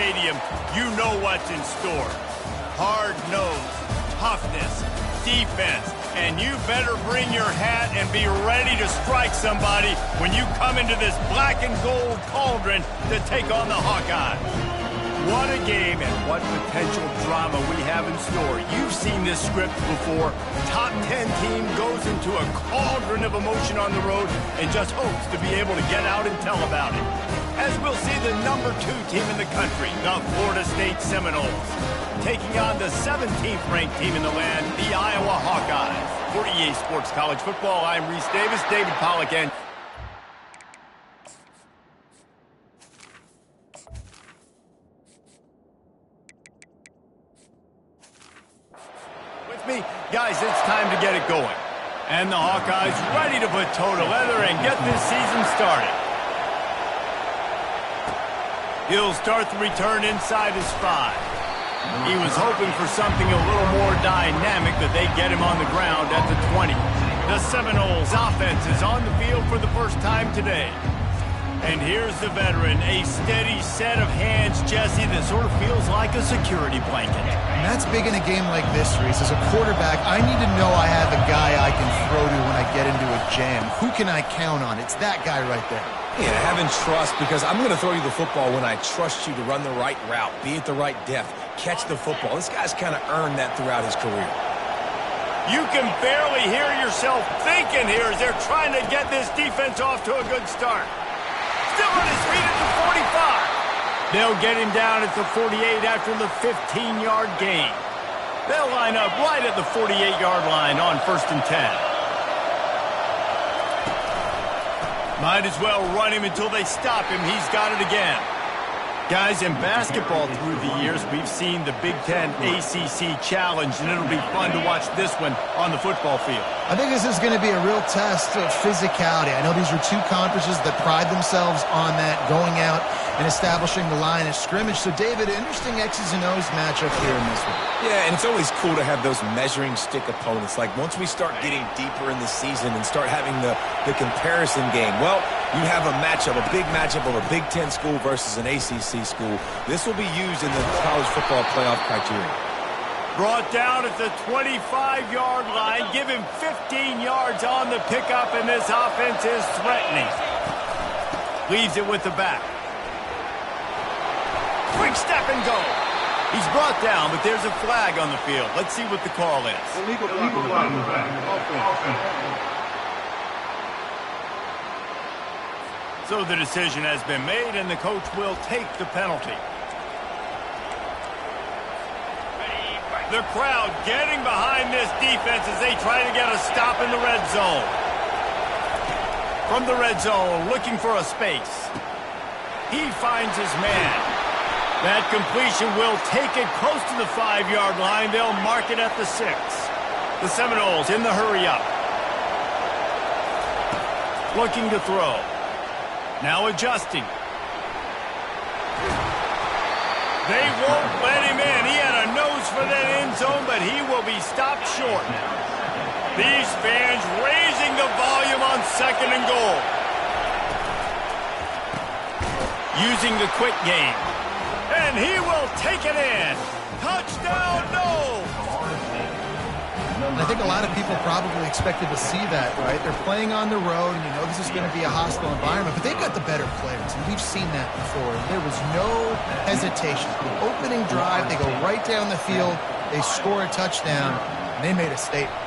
stadium, you know what's in store. Hard nose, toughness, defense, and you better bring your hat and be ready to strike somebody when you come into this black and gold cauldron to take on the Hawkeyes. What a game and what potential drama we have in store. You've seen this script before. Top 10 team goes into a cauldron of emotion on the road and just hopes to be able to get out and tell about it. As we'll see the number 2 team in the country, the Florida State Seminoles, taking on the 17th ranked team in the land, the Iowa Hawkeyes. For EA Sports College Football, I'm Reese Davis, David Pollack, and me, guys, it's time to get it going. And the Hawkeyes ready to put toe to leather and get this season started. He'll start the return inside his 5. He was hoping for something a little more dynamic, but they get him on the ground at the 20. The Seminoles offense is on the field for the first time today. And here's the veteran, a steady set of hands, Jesse, that sort of feels like a security blanket. And that's big in a game like this, Reese. As a quarterback, I need to know I have a guy I can throw to when I get into a jam. Who can I count on? It's that guy right there. Yeah, having trust, because I'm going to throw you the football when I trust you to run the right route, be at the right depth, catch the football. This guy's kind of earned that throughout his career. You can barely hear yourself thinking here as they're trying to get this defense off to a good start. Still on his feet at the 45. They'll get him down at the 48 after the 15-yard gain. They'll line up right at the 48-yard line on 1st and 10. Might as well run him until they stop him. He's got it again. Guys, in basketball through the years, we've seen the Big Ten ACC Challenge, and it'll be fun to watch this one on the football field. I think this is going to be a real test of physicality. I know these are 2 conferences that pride themselves on that, going out and establishing the line of scrimmage. So, David, interesting X's and O's matchup here in this one. Yeah, and it's always cool to have those measuring stick opponents. Like, once we start getting deeper in the season and start having the comparison game, well, you have a matchup, a big matchup of a Big Ten school versus an ACC school. This will be used in the college football playoff criteria. Brought down at the 25-yard line. Give him 15 yards on the pickup, and this offense is threatening. Leaves it with the back. Quick step and go. He's brought down, but there's a flag on the field. Let's see what the call is. Illegal flag. Offense. So the decision has been made, and the coach will take the penalty. The crowd getting behind this defense as they try to get a stop in the red zone. From the red zone, looking for a space. He finds his man. That completion will take it close to the 5-yard line. They'll mark it at the 6. The Seminoles in the hurry-up. Looking to throw. Now adjusting. They won't let him in. He had a nose for that end zone, but he will be stopped short. These fans raising the volume on 2nd and goal. Using the quick game. And he will take it in. Touchdown, no! And I think a lot of people probably expected to see that, right? They're playing on the road, and you know this is going to be a hostile environment, but they've got the better players, and we've seen that before. There was no hesitation. The opening drive, they go right down the field, they score a touchdown, and they made a statement.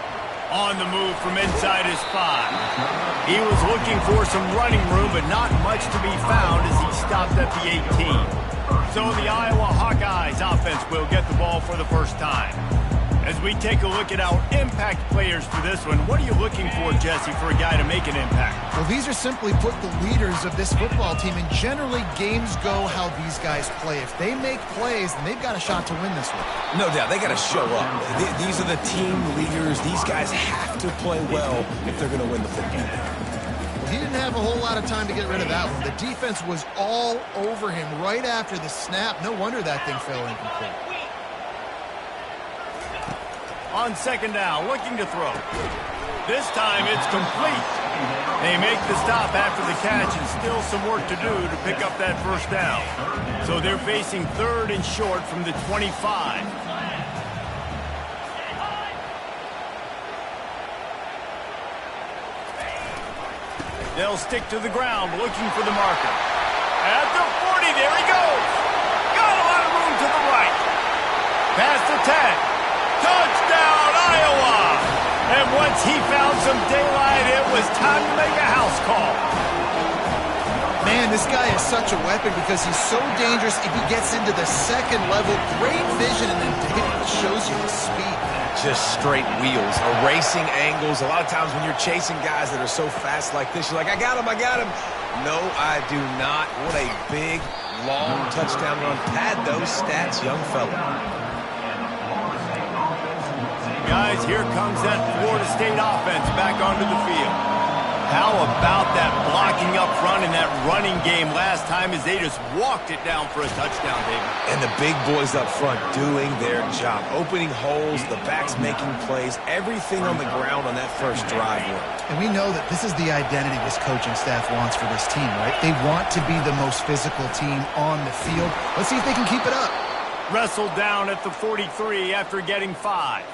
On the move from inside his 5. He was looking for some running room, but not much to be found as he stopped at the 18. So the Iowa Hawkeyes offense will get the ball for the first time. As we take a look at our impact players for this one, what are you looking for, Jesse, for a guy to make an impact? Well, these are simply put the leaders of this football team, and generally games go how these guys play. If they make plays, then they've got a shot to win this one. No doubt. They got to show up. These are the team leaders. These guys have to play well if they're going to win the football game. Well, he didn't have a whole lot of time to get rid of that one. The defense was all over him right after the snap. No wonder that thing fell incomplete. On 2nd down, looking to throw. This time it's complete. They make the stop after the catch, and still some work to do to pick up that first down. So they're facing 3rd and short from the 25. They'll stick to the ground, looking for the marker. At the 40, there he goes. Got a lot of room to the right. Past the 10. Touchdown, Iowa! And once he found some daylight, it was time to make a house call. Man, this guy is such a weapon because he's so dangerous if he gets into the second level. Great vision, and then it shows you his speed. Just straight wheels, erasing angles. A lot of times when you're chasing guys that are so fast like this, you're like, I got him, I got him. No, I do not. What a big, long touchdown run. Pad those stats, young fella. Guys, here comes that Florida State offense back onto the field. How about that blocking up front in that running game last time as they just walked it down for a touchdown, David? And the big boys up front doing their job. Opening holes, the backs making plays, everything on the ground on that first drive worked. And we know that this is the identity this coaching staff wants for this team, right? They want to be the most physical team on the field. Let's see if they can keep it up. Wrestled down at the 43 after getting 5.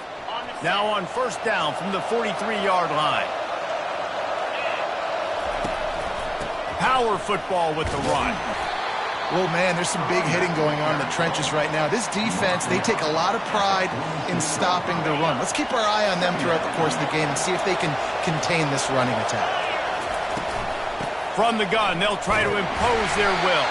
Now on first down from the 43-yard line. Power football with the run. Oh, man, there's some big hitting going on in the trenches right now. This defense, they take a lot of pride in stopping the run. Let's keep our eye on them throughout the course of the game and see if they can contain this running attack. From the gun, they'll try to impose their will.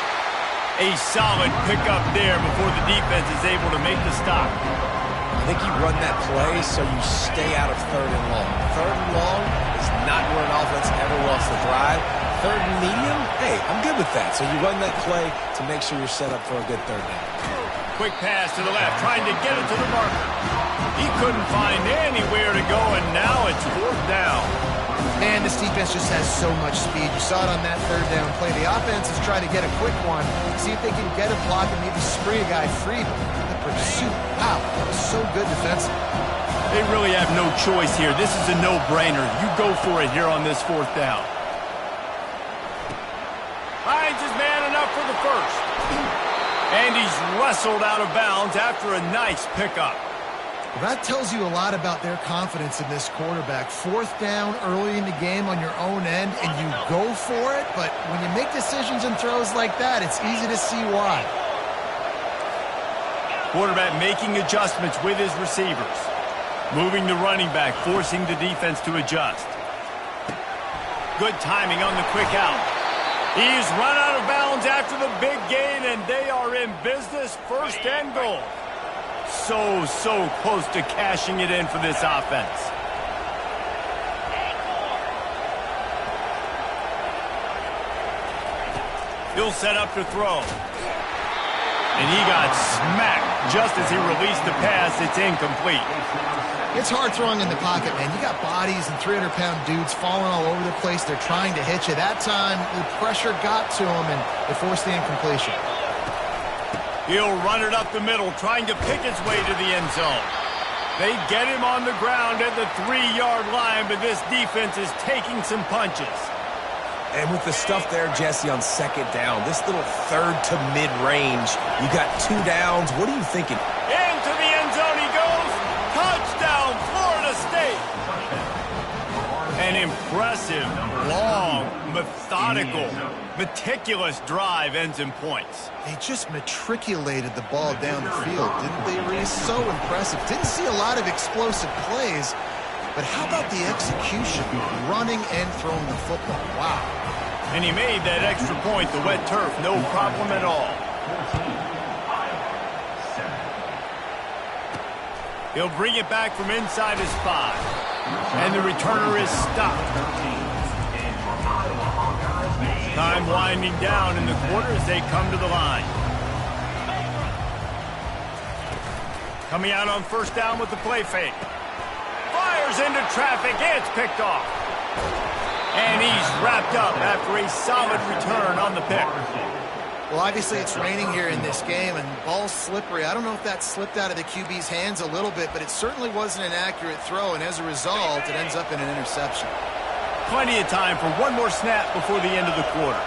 A solid pickup there before the defense is able to make the stop. I think you run that play so you stay out of 3rd and long. 3rd and long is not where an offense ever wants to drive. 3rd and medium, hey, I'm good with that. So you run that play to make sure you're set up for a good 3rd down. Quick pass to the left, trying to get it to the marker. He couldn't find anywhere to go, and now it's 4th down. Man, this defense just has so much speed. You saw it on that 3rd down play. The offense is trying to get a quick one, see if they can get a block and maybe spray a guy free. The pursuit, wow, that was so good defensively. They really have no choice here. This is a no-brainer. You go for it here on this 4th down. Finds his man enough for the first. And he's wrestled out of bounds after a nice pickup. Well, that tells you a lot about their confidence in this quarterback. 4th down early in the game on your own end, and you go for it. But when you make decisions and throws like that, it's easy to see why. Quarterback making adjustments with his receivers. Moving the running back, forcing the defense to adjust. Good timing on the quick out. He's run out of bounds after the big gain, and they are in business, 1st and goal. So close to cashing it in for this offense. He'll set up to throw. And he got smacked just as he released the pass. It's incomplete. It's hard throwing in the pocket, man. You got bodies and 300-pound dudes falling all over the place. They're trying to hit you. That time, the pressure got to him, and it forced the incompletion. He'll run it up the middle, trying to pick his way to the end zone. They get him on the ground at the 3-yard line, but this defense is taking some punches. And with the stuff there, Jesse, on 2nd down, this little 3rd to mid-range, you got 2 downs. What are you thinking? Into the end zone he goes. Touchdown, Florida State. An impressive, long, methodical, meticulous drive ends in points. They just matriculated the ball down the field, didn't they, Reese? So impressive. Didn't see a lot of explosive plays, but how about the execution, running and throwing the football? Wow. And he made that extra point, the wet turf, no problem at all. He'll bring it back from inside his 5. And the returner is stopped. Time winding down in the quarter as they come to the line. Coming out on 1st down with the play fake. Fires into traffic. It's picked off. And he's wrapped up after a solid return on the pick. Well, obviously it's raining here in this game, and the ball's slippery. I don't know if that slipped out of the QB's hands a little bit, but it certainly wasn't an accurate throw, and as a result, it ends up in an interception. plenty of time for one more snap before the end of the quarter.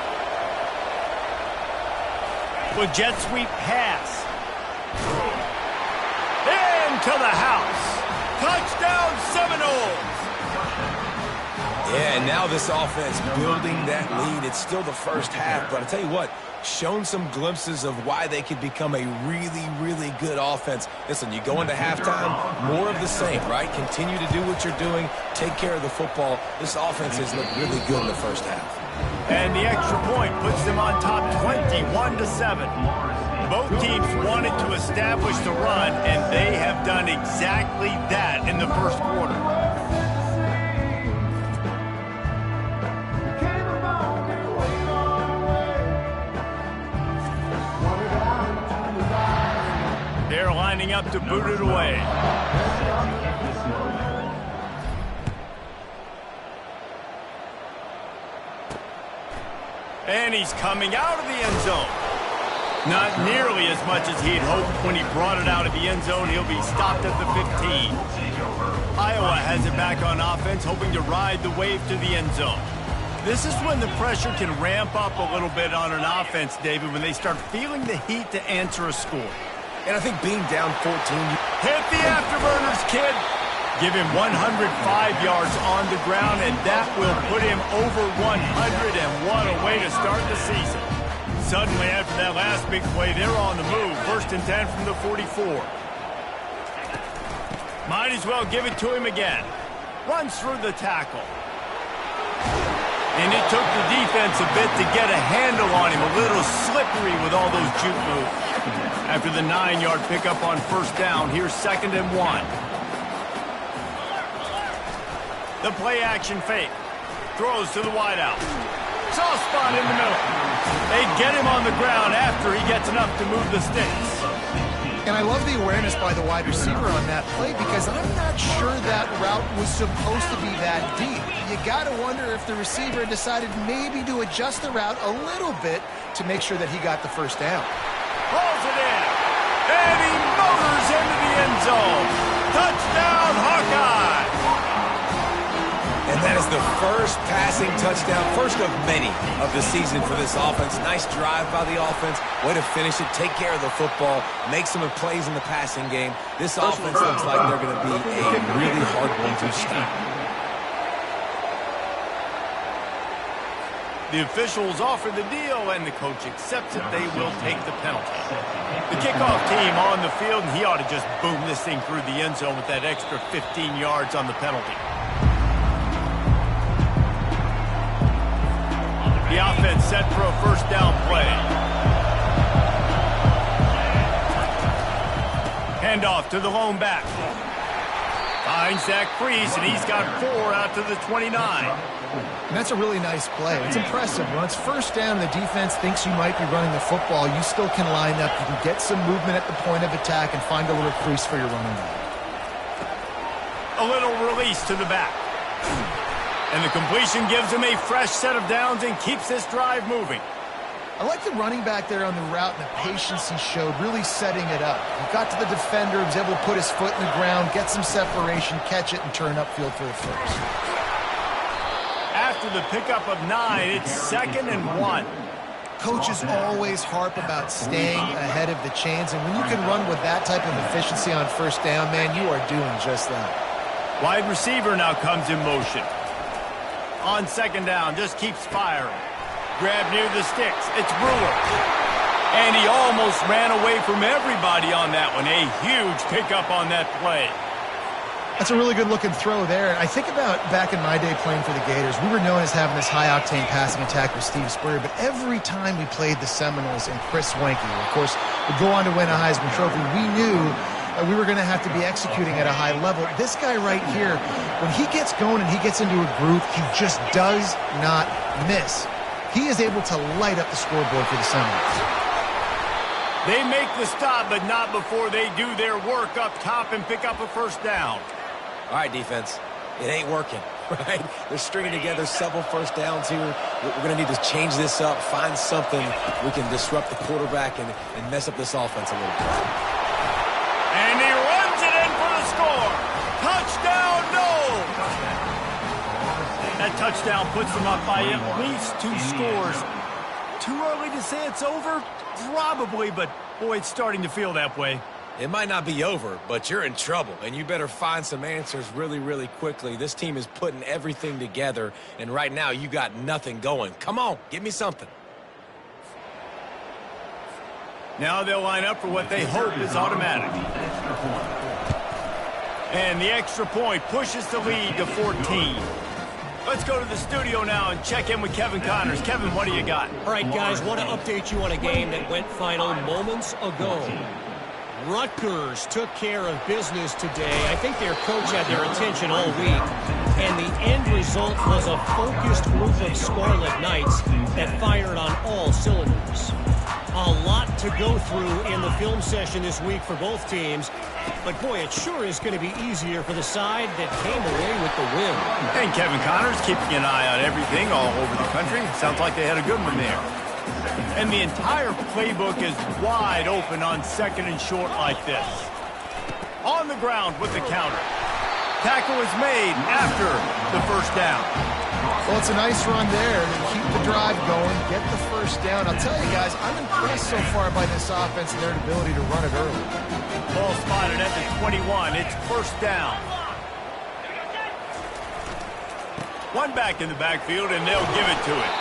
With jet sweep pass. Into the house. Touchdown Seminoles. Yeah, and now this offense building that lead. It's still the first half, but I'll tell you what, shown some glimpses of why they could become a really, really good offense. Listen, you go into halftime, more of the same, right? Continue to do what you're doing, take care of the football. This offense has looked really good in the first half. And the extra point puts them on top 21-7. Both teams wanted to establish the run, and they have done exactly that in the first quarter. They're lining up to boot it away. And he's coming out of the end zone. Not nearly as much as he'd hoped when he brought it out of the end zone. He'll be stopped at the 15. Iowa has it back on offense, hoping to ride the wave to the end zone. This is when the pressure can ramp up a little bit on an offense, David, when they start feeling the heat to answer a score. And I think being down 14... Hit the afterburners, kid. Give him 105 yards on the ground, and that will put him over 100, and what a way to start the season. Suddenly, after that last big play, they're on the move. 1st and 10 from the 44. Might as well give it to him again. Runs through the tackle. And it took the defense a bit to get a handle on him. A little slippery with all those juke moves. After the 9-yard pickup on 1st down, here's 2nd and 1. The play-action fake. Throws to the wideout. Soft spot in the middle. They get him on the ground after he gets enough to move the sticks. And I love the awareness by the wide receiver on that play because I'm not sure that route was supposed to be that deep. You got to wonder if the receiver decided maybe to adjust the route a little bit to make sure that he got the 1st down. Pulls it in. And he motors into the end zone. Touchdown, Hawkeye. And that is the first passing touchdown, first of many of the season for this offense. Nice drive by the offense. Way to finish it, take care of the football, make some plays in the passing game. This offense looks like they're going to be a really hard one to stop. The officials offer the deal, and the coach accepts it. They will take the penalty. The kickoff team on the field, and he ought to just boom this thing through the end zone with that extra 15 yards on the penalty. The offense set for a 1st down play. Handoff to the lone back. Finds that crease, and he's got 4 out to the 29. And that's a really nice play. It's impressive. When it's 1st down and the defense thinks you might be running the football, you still can line up. You can get some movement at the point of attack and find a little crease for your running back. A little release to the back. And the completion gives him a fresh set of downs and keeps this drive moving. I like the running back there on the route and the patience he showed, really setting it up. He got to the defender, was able to put his foot in the ground, get some separation, catch it, and turn upfield for the 1st. After the pickup of 9, it's 2nd and 1. Coaches always harp about staying ahead of the chains, and when you can run with that type of efficiency on 1st down, man, you are doing just that. Wide receiver now comes in motion. On 2nd down, just keeps firing. Grab near the sticks. It's Brewer. And he almost ran away from everybody on that one. A huge pickup on that play. That's a really good-looking throw there. I think about back in my day playing for the Gators, we were known as having this high-octane passing attack with Steve Spurrier, but every time we played the Seminoles and Chris Wenke, of course, would go on to win a Heisman Trophy, we knew we were going to have to be executing at a high level. This guy right here, when he gets going and he gets into a groove, he just does not miss. He is able to light up the scoreboard for the Seminoles. They make the stop, but not before they do their work up top and pick up a 1st down. All right, defense, it ain't working, right? They're stringing together several 1st downs here. We're going to need to change this up, find something we can disrupt the quarterback and mess up this offense a little bit. And he runs it in for the score. Touchdown, no! That touchdown puts them up by at least 2 scores. Too early to say it's over? Probably, but boy, it's starting to feel that way. It might not be over, but you're in trouble, and you better find some answers really, really quickly. This team is putting everything together, and right now you got nothing going. Come on, give me something. Now they'll line up for what they hope is automatic. And the extra point pushes the lead to 14. Let's go to the studio now and check in with Kevin Connors. Kevin, what do you got? All right, guys, want to update you on a game that went final moments ago. Rutgers took care of business today. I think their coach had their attention all week. And the end result was a focused group of Scarlet Knights that fired on all cylinders. A lot to go through in the film session this week for both teams. But, boy, it sure is going to be easier for the side that came away with the win. And Kevin Connors keeping an eye on everything all over the country. Sounds like they had a good one there. And the entire playbook is wide open on 2nd and short like this. On the ground with the counter. Tackle is made after the first down. Well, it's a nice run there to keep the drive going, get the first down. I'll tell you guys, I'm impressed so far by this offense and their ability to run it early. Ball spotted at the 21. It's first down. One back in the backfield, and they'll give it to it.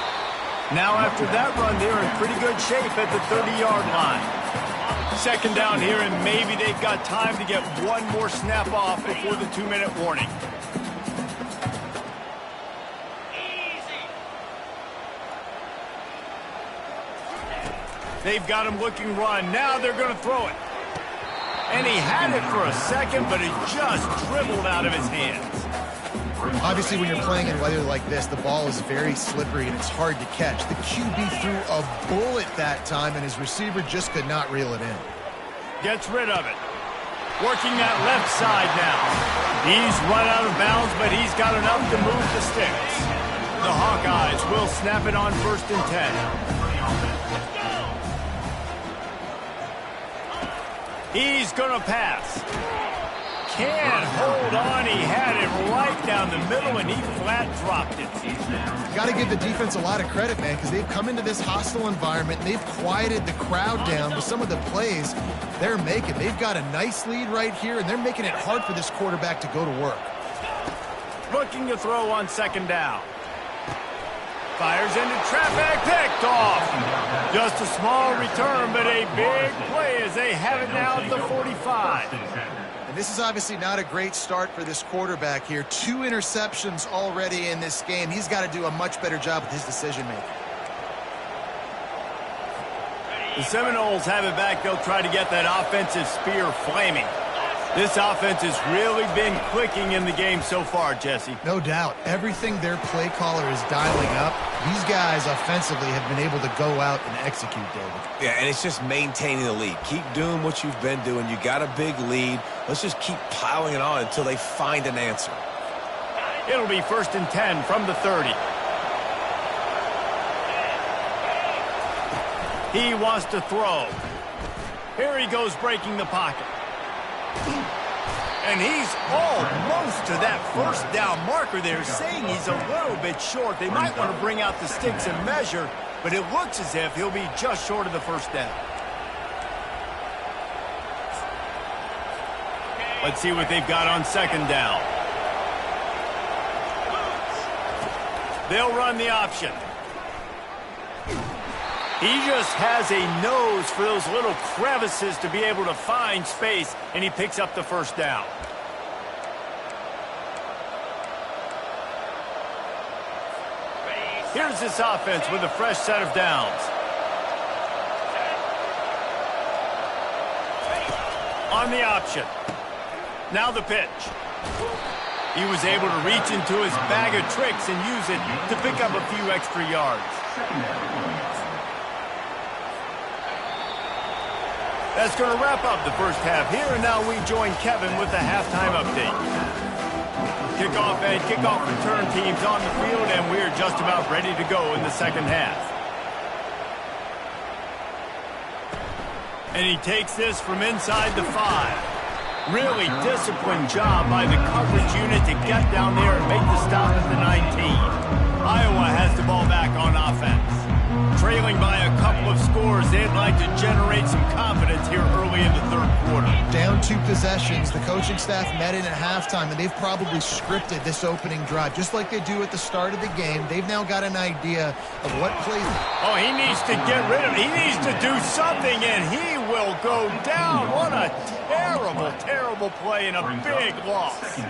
Now after that run, they're in pretty good shape at the 30-yard line. 2nd down here, and maybe they've got time to get one more snap off before the 2-minute warning. They've got him looking run. Now they're going to throw it. And he had it for a second, but it just dribbled out of his hands. Obviously, when you're playing in weather like this, the ball is very slippery and it's hard to catch. The QB threw a bullet that time, and his receiver just could not reel it in. Gets rid of it. Working that left side now. He's run out of bounds, but he's got enough to move the sticks. The Hawkeyes will snap it on 1st and 10. He's going to pass. Can't hold on. He had it right down the middle, and he flat dropped it. Got to give the defense a lot of credit, man, because they've come into this hostile environment, and they've quieted the crowd down with some of the plays they're making. They've got a nice lead right here, and they're making it hard for this quarterback to go to work. Looking to throw on 2nd down. Fires into traffic, picked off. Just a small return, but a big play as they have it now at the 45. And this is obviously not a great start for this quarterback here. 2 interceptions already in this game. He's got to do a much better job with his decision-making. The Seminoles have it back. They'll try to get that offensive spear flaming. This offense has really been clicking in the game so far, Jesse. No doubt. Everything their play caller is dialing up, these guys offensively have been able to go out and execute, David. Yeah, and it's just maintaining the lead. Keep doing what you've been doing. You got a big lead. Let's just keep piling it on until they find an answer. It'll be 1st and 10 from the 30. He wants to throw. Here he goes breaking the pocket. And he's almost to that first down marker there, saying he's a little bit short. They might want to bring out the sticks and measure, but it looks as if he'll be just short of the first down. Let's see what they've got on 2nd down. They'll run the option. He just has a nose for those little crevices to be able to find space, and he picks up the first down. Here's this offense with a fresh set of downs. On the option. Now the pitch. He was able to reach into his bag of tricks and use it to pick up a few extra yards. That's going to wrap up the first half here, and now we join Kevin with the halftime update. Kickoff and kickoff return teams on the field, and we're just about ready to go in the second half. And he takes this from inside the 5. Really disciplined job by the coverage unit to get down there and make the stop at the 19. Iowa has the ball back on offense. Trailing by a couple of scores, they'd like to generate some confidence here early in the third quarter. Down 2 possessions, the coaching staff met in at halftime, and they've probably scripted this opening drive. Just like they do at the start of the game, they've now got an idea of what plays. Oh, he needs to get rid of it. He needs to do something, and he will go down. What a terrible, terrible play and a big loss.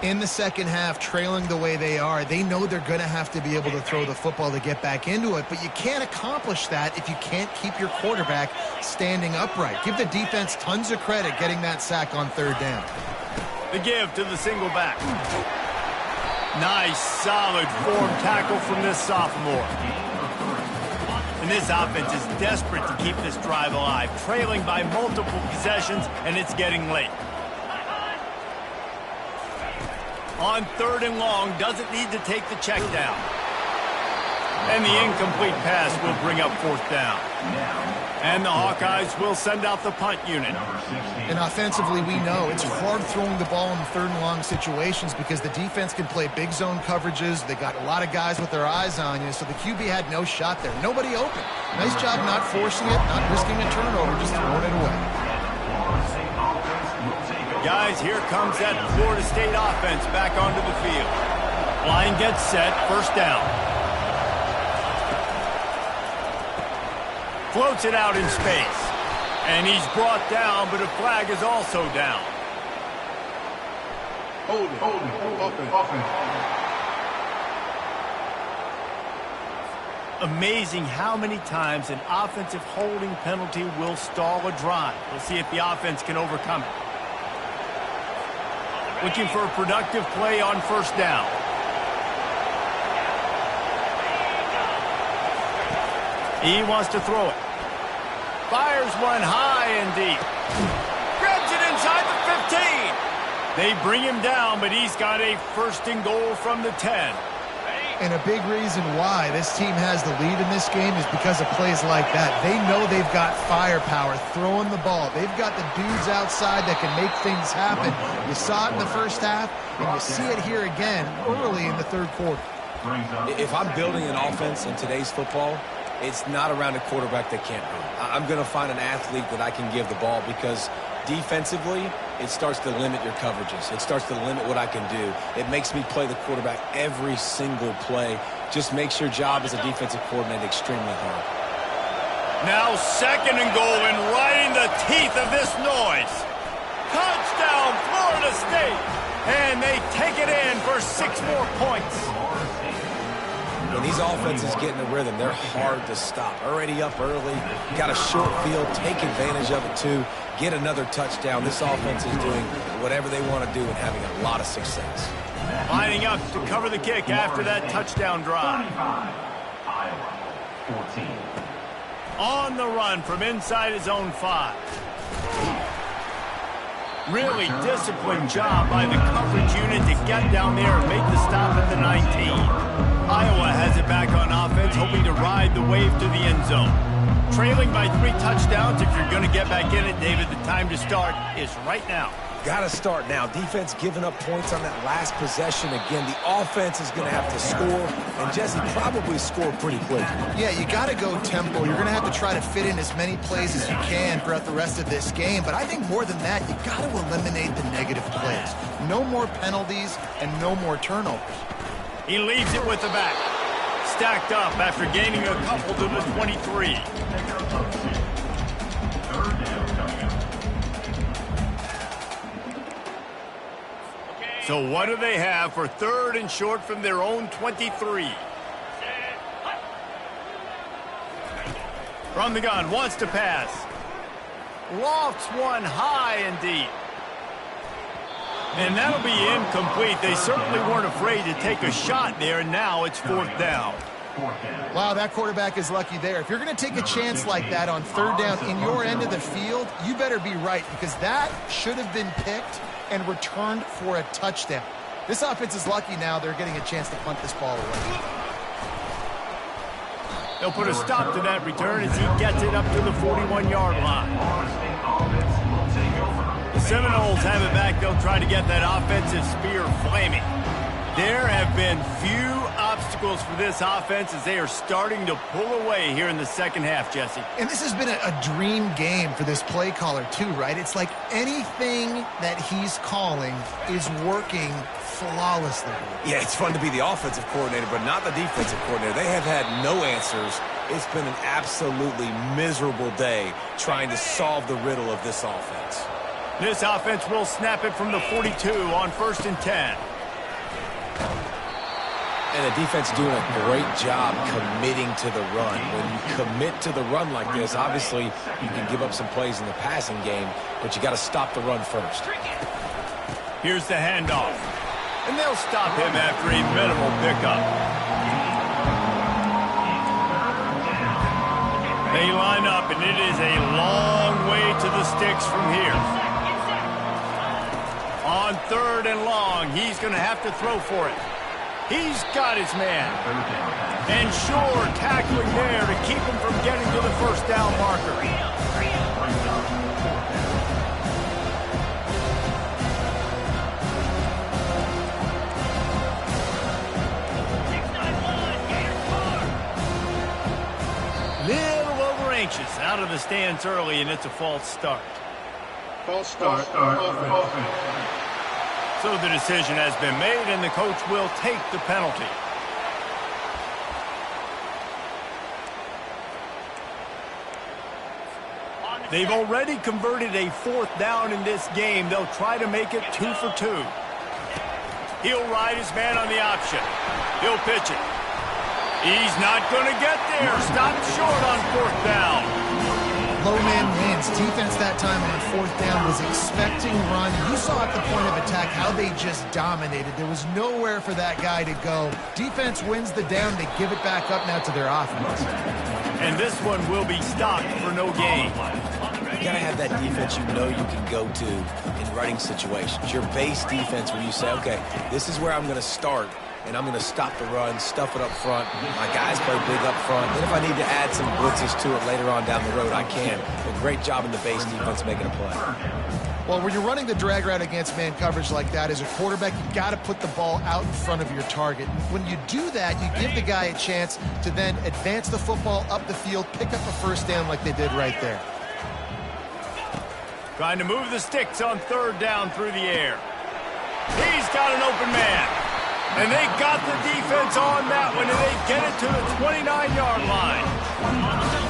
In the second half, trailing the way they are, they know they're going to have to be able to throw the football to get back into it, but you can't accomplish that if you can't keep your quarterback standing upright. Give the defense tons of credit getting that sack on third down. The give to the single back. Nice, solid form tackle from this sophomore. And this offense is desperate to keep this drive alive, trailing by multiple possessions, and it's getting late. On third and long, doesn't need to take the check down. And the incomplete pass will bring up fourth down. And the Hawkeyes will send out the punt unit. And offensively, we know it's hard throwing the ball in third and long situations because the defense can play big zone coverages. They got a lot of guys with their eyes on you, so the QB had no shot there. Nobody open. Nice job not forcing it, not risking a turnover, just throwing it away. Guys, here comes that Florida State offense back onto the field. Line gets set, first down. Floats it out in space. And he's brought down, but a flag is also down. Offense. Amazing how many times an offensive holding penalty will stall a drive. We'll see if the offense can overcome it. Looking for a productive play on first down. He wants to throw it. Fires one high and deep. Grabs it inside the 15. They bring him down, but he's got a first and goal from the 10. And a big reason why this team has the lead in this game is because of plays like that. They know they've got firepower throwing the ball. They've got the dudes outside that can make things happen. You saw it in the first half, and you see it here again early in the third quarter. If I'm building an offense in today's football, it's not around a quarterback that can't run. I'm going to find an athlete that I can give the ball because defensively, it starts to limit your coverages. It starts to limit what I can do. It makes me play the quarterback every single play. Just makes your job as a defensive coordinator extremely hard. Now second and goal and right in the teeth of this noise. Touchdown, Florida State. And they take it in for 6 more points. When these offenses get in a rhythm, they're hard to stop. Already up early, got a short field, take advantage of it too, get another touchdown. This offense is doing whatever they want to do and having a lot of success. Lining up to cover the kick after that touchdown drive. Iowa, 14. On the run from inside his own 5. Really disciplined job by the coverage unit to get down there and make the stop at the 19. Iowa has it back on offense, hoping to ride the wave to the end zone. Trailing by 3 touchdowns. If you're going to get back in it, David, the time to start is right now. Got to start now. Defense giving up points on that last possession. Again, the offense is going to have to score, and Jesse probably score pretty quick. Yeah, you got to go tempo. You're going to have to try to fit in as many plays as you can throughout the rest of this game. But I think more than that, you got to eliminate the negative plays. No more penalties and no more turnovers. He leaves it with the back. Stacked up after gaining a couple to the 23. So what do they have for third and short from their own 23? From the gun, wants to pass. Lofts one high and deep. And that'll be incomplete. They certainly weren't afraid to take a shot there, and now it's fourth down. Wow, that quarterback is lucky there. If you're going to take a chance like that on third down in your end of the field, you better be right because that should have been picked and returned for a touchdown. This offense is lucky now they're getting a chance to punt this ball away. They'll put a stop to that return as he gets it up to the 41-yard line. The Seminoles have it back. They'll try to get that offensive spear flaming. There have been few obstacles for this offense as they are starting to pull away here in the second half, Jesse. And this has been a dream game for this play caller too, right? It's like anything that he's calling is working flawlessly. Yeah, it's fun to be the offensive coordinator, but not the defensive coordinator. They have had no answers. It's been an absolutely miserable day trying to solve the riddle of this offense. This offense will snap it from the 42 on 1st and 10. And the defense doing a great job committing to the run. When you commit to the run like this, obviously you can give up some plays in the passing game, but you got to stop the run first. Here's the handoff. And they'll stop him after a minimal pickup. They line up, and it is a long way to the sticks from here. On 3rd and long, he's going to have to throw for it. He's got his man. And sure, tackling there to keep him from getting to the first down marker. Little over anxious out of the stands early, and it's a false start. False start. Offense. So the decision has been made, and the coach will take the penalty. They've already converted a 4th down in this game. They'll try to make it 2 for 2. He'll ride his man on the option. He'll pitch it. He's not going to get there. Stopped short on 4th down. Low man wins. Defense that time on 4th down was expecting run. You saw at the point of attack how they just dominated. There was nowhere for that guy to go. Defense wins the down. They give it back up now to their offense. And this one will be stopped for no gain. You got to have that defense you know you can go to in running situations. Your base defense where you say, okay, this is where I'm going to start. And I'm going to stop the run, stuff it up front. My guys play big up front. Then if I need to add some blitzes to it later on down the road, I can. But great job in the base defense making a play. Well, when you're running the drag route against man coverage like that, as a quarterback, you got to put the ball out in front of your target. When you do that, you give the guy a chance to then advance the football up the field, pick up a 1st down like they did right there. Trying to move the sticks on 3rd down through the air. He's got an open man. And they got the defense on that one, and they get it to the 29-yard line.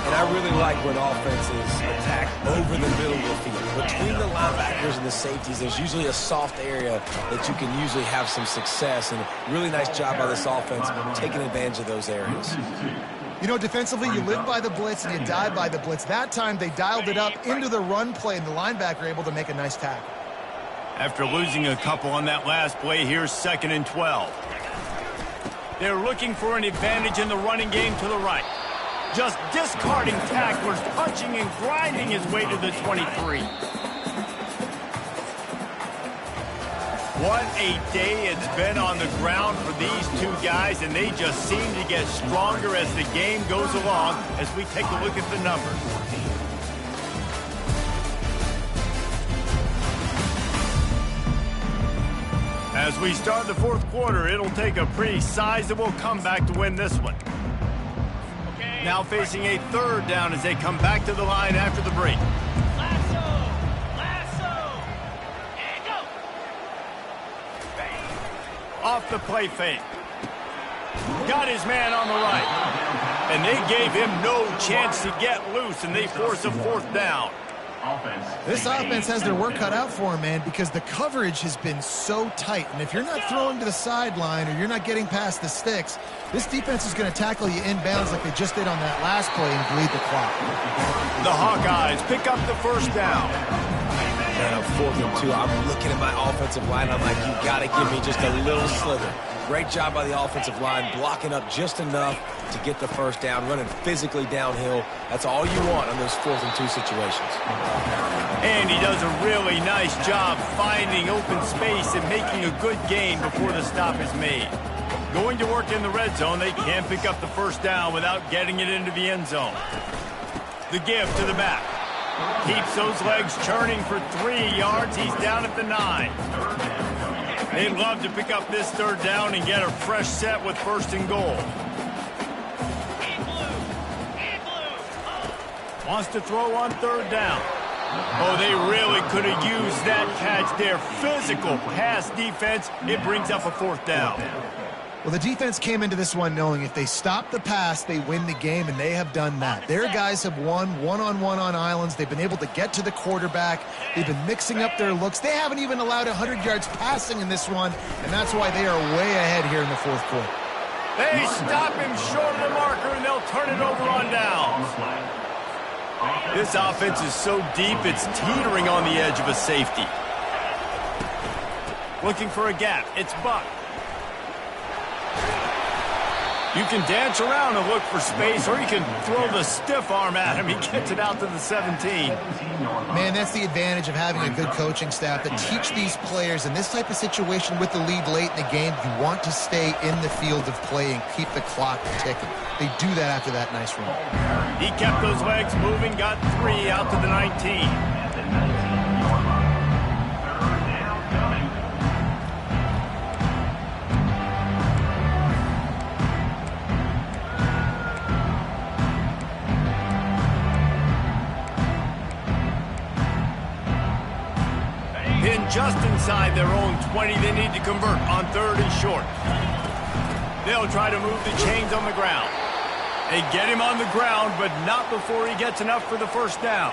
And I really like when offenses attack over the middle of the field. Between the linebackers and the safeties, there's usually a soft area that you can usually have some success. And really nice job by this offense taking advantage of those areas. You know, defensively, you live by the blitz and you die by the blitz. That time, they dialed it up into the run play, and the linebacker able to make a nice tackle. After losing a couple on that last play, here's 2nd and 12. They're looking for an advantage in the running game to the right. Just discarding tacklers, punching and grinding his way to the 23. What a day it's been on the ground for these two guys, and they just seem to get stronger as the game goes along as we take a look at the numbers. As we start the 4th quarter, it'll take a pretty sizable comeback to win this one. Now facing a 3rd down as they come back to the line after the break. Lasso, and go. Off the play fake. Got his man on the right. And they gave him no chance to get loose, and they force a 4th down. This offense has their work cut out for them, man, because the coverage has been so tight. And if you're not throwing to the sideline or you're not getting past the sticks, this defense is going to tackle you inbounds like they just did on that last play and bleed the clock. The Hawkeyes pick up the 1st down. And on 4th and 2, I'm looking at my offensive line. I'm like, you got to give me just a little slither. Great job by the offensive line, blocking up just enough to get the 1st down, running physically downhill. That's all you want on those 4th and 2 situations. And he does a really nice job finding open space and making a good gain before the stop is made. Going to work in the red zone, they can't pick up the 1st down without getting it into the end zone. The give to the back. Keeps those legs churning for 3 yards. He's down at the 9. They'd love to pick up this third down and get a fresh set with 1st and goal. Wants to throw on 3rd down. Oh, they really could have used that catch there. Physical pass defense. It brings up a 4th down. Well, the defense came into this one knowing if they stop the pass, they win the game, and they have done that. Their guys have won one-on-one on islands. They've been able to get to the quarterback. They've been mixing up their looks. They haven't even allowed 100 yards passing in this one, and that's why they are way ahead here in the 4th quarter. They stop him short of the marker, and they'll turn it over on downs. This offense is so deep, it's teetering on the edge of a safety. Looking for a gap. It's Buck. You can dance around and look for space, or you can throw the stiff arm at him. He gets it out to the 17. Man, that's the advantage of having a good coaching staff that teach these players in this type of situation with the lead late in the game. You want to stay in the field of play and keep the clock ticking. They do that after that nice run. He kept those legs moving, got 3 out to the 19. Just inside their own 20, they need to convert on 3rd and short. They'll try to move the chains on the ground. They get him on the ground, but not before he gets enough for the 1st down.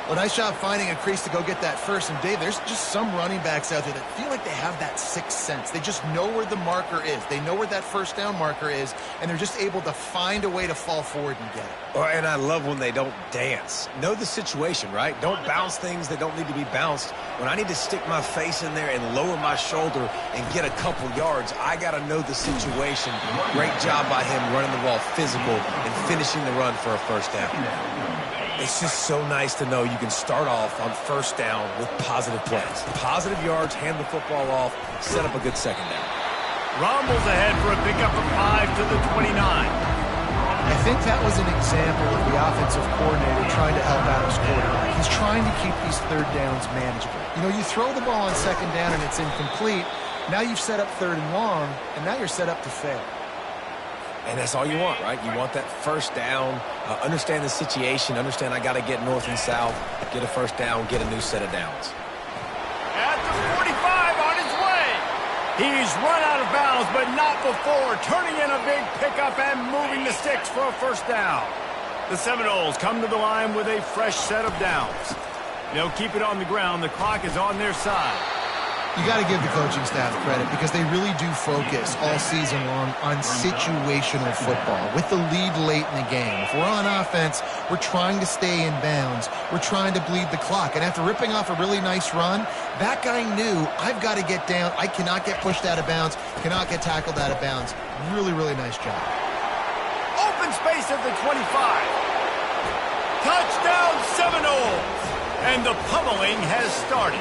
Well, nice job finding a crease to go get that first. And, Dave, there's just some running backs out there that feel like they have that 6th sense. They just know where the marker is. They know where that 1st down marker is, and they're just able to find a way to fall forward and get it. Oh, and I love when they don't dance. Know the situation, right? Don't bounce things that don't need to be bounced. When I need to stick my face in there and lower my shoulder and get a couple yards, I got to know the situation. Great job by him running the ball physical and finishing the run for a 1st down. It's just so nice to know you can start off on 1st down with positive plays. Positive yards, hand the football off, set up a good 2nd down. Rumbles ahead for a pickup of 5 to the 29. I think that was an example of the offensive coordinator trying to help out his quarterback. He's trying to keep these 3rd downs manageable. You know, you throw the ball on 2nd down and it's incomplete. Now you've set up 3rd and long, and now you're set up to fail. And that's all you want, right? You want that 1st down, understand the situation, understand I got to get north and south, get a 1st down, get a new set of downs. At the 45 on his way. He's run out of bounds, but not before turning in a big pickup and moving the sticks for a 1st down. The Seminoles come to the line with a fresh set of downs. They'll keep it on the ground. The clock is on their side. You got to give the coaching staff credit because they really do focus all season long on situational football with the lead late in the game. If we're on offense, we're trying to stay in bounds. We're trying to bleed the clock. And after ripping off a really nice run, that guy knew, I've got to get down. I cannot get pushed out of bounds, cannot get tackled out of bounds. Really, really nice job. Open space at the 25. Touchdown Seminoles. And the pummeling has started.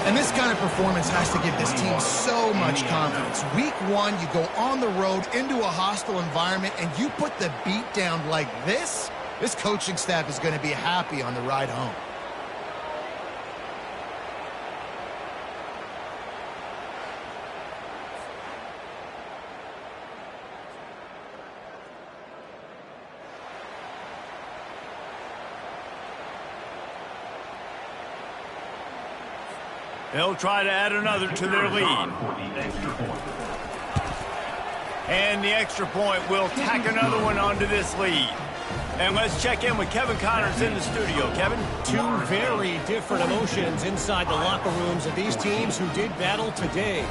And this kind of performance has to give this team so much confidence. Week 1, you go on the road into a hostile environment, and you put the beat down like this, this coaching staff is going to be happy on the ride home. They'll try to add another to their lead. And the extra point will tack another one onto this lead. And let's check in with Kevin Connors in the studio. Kevin? 2 very different emotions inside the locker rooms of these teams who did battle today.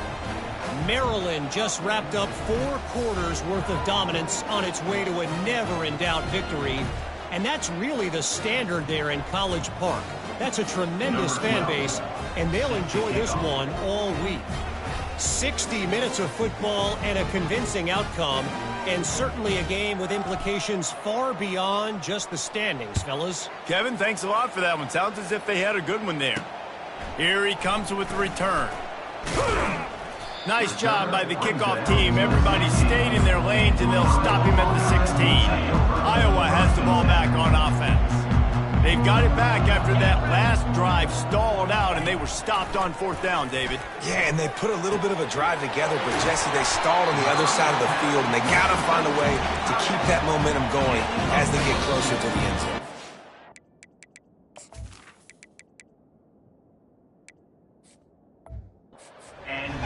Maryland just wrapped up 4 quarters worth of dominance on its way to a never-in-doubt victory. And that's really the standard there in College Park. That's a tremendous fan base, and they'll enjoy this one all week. 60 minutes of football and a convincing outcome, and certainly a game with implications far beyond just the standings, fellas. Kevin, thanks a lot for that one. Sounds as if they had a good one there. Here he comes with the return. Nice job by the kickoff team. Everybody stayed in their lanes, and they'll stop him at the 16. Iowa has the ball back on offense. They've got it back after that last drive stalled out, and they were stopped on 4th down, David. Yeah, and they put a little bit of a drive together, but, Jesse, they stalled on the other side of the field, and they got to find a way to keep that momentum going as they get closer to the end zone.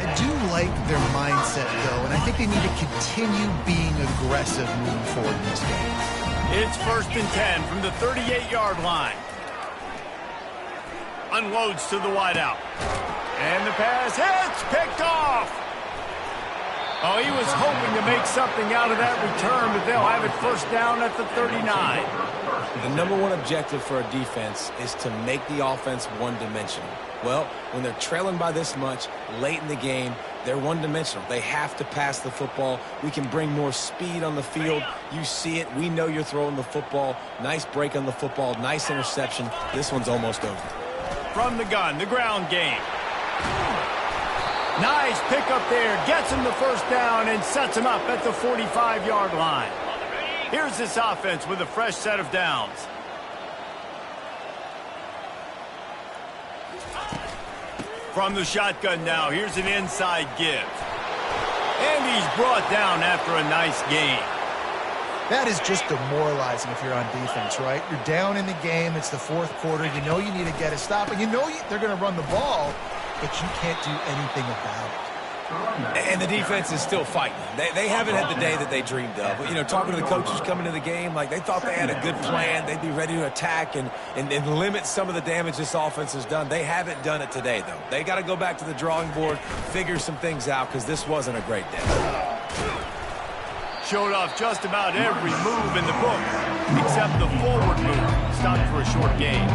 I do like their mindset, though, and I think they need to continue being aggressive moving forward in this game. It's 1st and 10 from the 38-yard line. Unloads to the wideout. And the pass hits, picked off. Oh, he was hoping to make something out of that return, but they'll have it 1st down at the 39. The number one objective for a defense is to make the offense one-dimensional. Well, when they're trailing by this much late in the game, they're one-dimensional. They have to pass the football. We can bring more speed on the field. You see it. We know you're throwing the football. Nice break on the football. Nice interception. This one's almost over. From the gun, the ground game. Nice pickup there. Gets him the 1st down and sets him up at the 45-yard line. Here's this offense with a fresh set of downs. From the shotgun now, here's an inside give. And he's brought down after a nice gain. That is just demoralizing if you're on defense, right? You're down in the game. It's the 4th quarter. You know you need to get a stop, and you know they're going to run the ball, but you can't do anything about it. And the defense is still fighting. They haven't had the day that they dreamed of. You know, talking to the coaches coming to the game, like they thought they had a good plan. They'd be ready to attack and limit some of the damage this offense has done. They haven't done it today, though. They got to go back to the drawing board, figure some things out, because this wasn't a great day. Showed off just about every move in the book, except the forward move. Stopped for a short gain.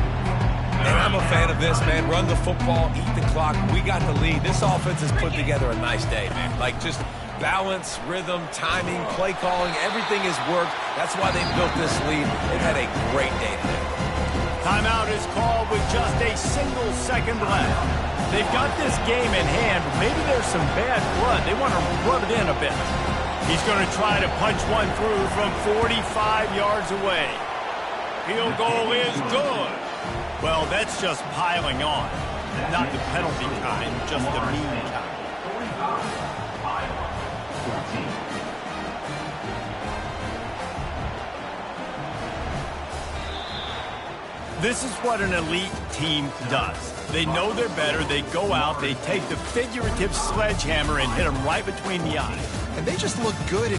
And I'm a fan of this, man. Run the football, eat the clock. We got the lead. This offense has put together a nice day, man. Like just balance, rhythm, timing, play calling, everything has worked. That's why they built this lead. They've had a great day today. Timeout is called with just a single second left. They've got this game in hand, but maybe there's some bad blood. They want to rub it in a bit. He's going to try to punch one through from 45 yards away. Field goal is good. Well, that's just piling on. Not the penalty kind, just the mean kind. This is what an elite team does. They know they're better. They go out. They take the figurative sledgehammer and hit them right between the eyes. And they just look good